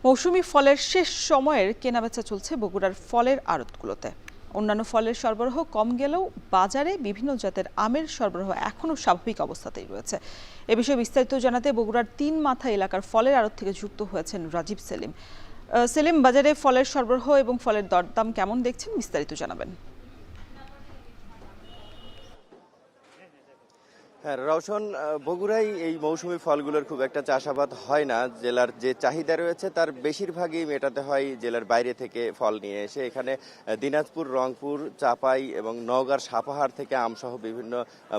মৌসুমি ফলের শেষ সময়ের কেনাবেচা চলছে বগুড়ার ফলের আড়তগুলোতে। অন্যান্য ফলের সরবরাহ কম গেলেও বাজারে বিভিন্ন জাতের আমের সরবরাহ এখনও স্বাভাবিক অবস্থাতেই রয়েছে। এ বিষয়ে বিস্তারিত জানাতে বগুড়ার তিন মাথা এলাকার ফলের আড়ত থেকে যুক্ত হয়েছেন রাজীব সেলিম। সেলিম, বাজারে ফলের সরবরাহ এবং ফলের দরদাম কেমন দেখছেন, বিস্তারিত জানাবেন। হ্যাঁ রওশন, বগুড়ায় এই মৌসুমি ফলগুলোর খুব একটা চাষাবাদ হয় না। জেলার যে চাহিদা রয়েছে তার বেশিরভাগই মেটাতে হয় জেলার বাইরে থেকে ফল নিয়ে এসে। এখানে দিনাজপুর, রংপুর, চাপাই এবং নওগাঁর সাপাহার থেকে আমসহ বিভিন্ন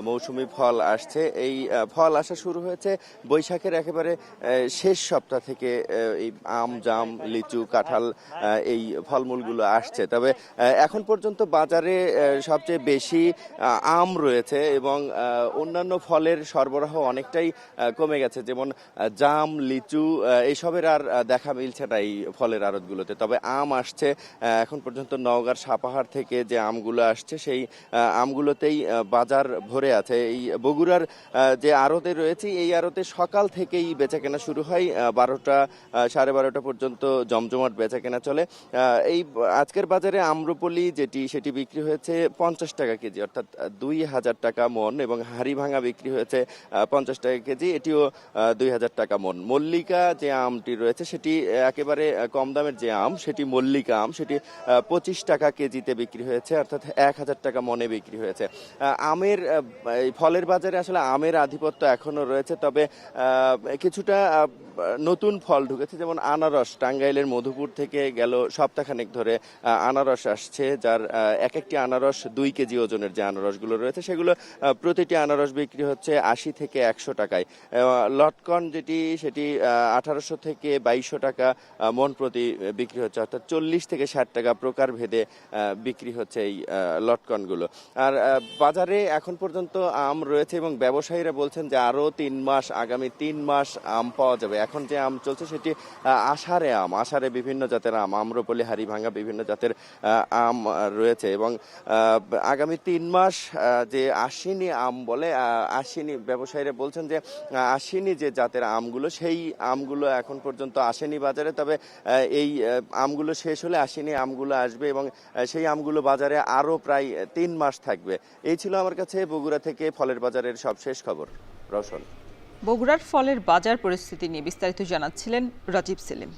মৌসুমি ফল আসছে। এই ফল আসা শুরু হয়েছে বৈশাখের একেবারে শেষ সপ্তাহ থেকে। এই আম, জাম, লিচু, কাঁঠাল এই ফলমূলগুলো আসছে। তবে এখন পর্যন্ত বাজারে সবচেয়ে বেশি আম রয়েছে এবং অন্যান্য ফলের সরবরাহ অনেকটাই কমে গেছে, যেমন জাম, লিচু এইসবের আর দেখা মিলছে না এই ফলের আড়তগুলোতে। তবে আম আসছে এখন পর্যন্ত নওগাঁর সাপাহার থেকে যে আমগুলো আসছে সেই আমগুলোতেই বাজার ভরে আছে। এই বগুড়ার যে আড়তে রয়েছে এই আড়তে সকাল থেকেই বেচাকেনা শুরু হয়, 12টা সাড়ে 12টা পর্যন্ত জমজমাট বেচাকেনা চলে। এই আজকের বাজারে আম্রপলি সেটি বিক্রি হয়েছে 50 টাকা কেজি, অর্থাৎ 2000 টাকা মন, এবং হাড়ি ভাঙা বিক্রি হয়েছে 50 টাকা কেজি, এটিও 2000 টাকা মন। মল্লিকা যে আমটি রয়েছে সেটি একেবারে কম দামের যে আম, সেটি মল্লিকা আম, সেটি 25 টাকা কেজিতে বিক্রি হয়েছে, অর্থাৎ 1000 টাকা মনে বিক্রি হয়েছে। আমের ফলের বাজারে আসলে আমের আধিপত্য এখনো রয়েছে, তবে কিছুটা নতুন ফল ঢুকেছে, যেমন আনারস। টাঙ্গাইলের মধুপুর থেকে গেল সপ্তাহখানেক ধরে আনারস আসছে, যার এক একটি আনারস 2 কেজি ওজনের যে আনারসগুলো রয়েছে সেগুলো প্রতিটি আনারস বিক্রি হচ্ছে 80 থেকে 100 টাকায়। লটকন সেটি 1800 থেকে 2200 টাকা মন প্রতি বিক্রি হচ্ছে, অর্থাৎ 40 থেকে 60 টাকা প্রকার ভেদে বিক্রি হচ্ছে এই লটকনগুলো। আর বাজারে এখন পর্যন্ত আম রয়েছে এবং ব্যবসায়ীরা বলছেন যে আরও 3 মাস, আগামী 3 মাস আম পাওয়া যাবে। এখন যে আম চলছে সেটি আষাঢ়ে আম, আষাঢ়ে বিভিন্ন জাতের আম, আম্রপলি, হাড়ি ভাঙা বিভিন্ন জাতের আম রয়েছে। এবং আগামী 3 মাস যে আশ্বিনী আম বলে, আশ্বিনী, ব্যবসায়ীরা বলছেন যে আশ্বিনী যে জাতের আমগুলো সেই আমগুলো এখন পর্যন্ত আসেনি বাজারে। তবে এই আমগুলো শেষ হলে আশ্বিনী আমগুলো আসবে এবং সেই আমগুলো বাজারে আরও প্রায় 3 মাস থাকবে। এই ছিল আমার কাছে বগুড়া থেকে ফলের বাজারের সবশেষ খবর। রওশন। বগুড়ার ফলের বাজার পরিস্থিতি নিয়ে বিস্তারিত জানাচ্ছিলেন রাজীব সেলিম।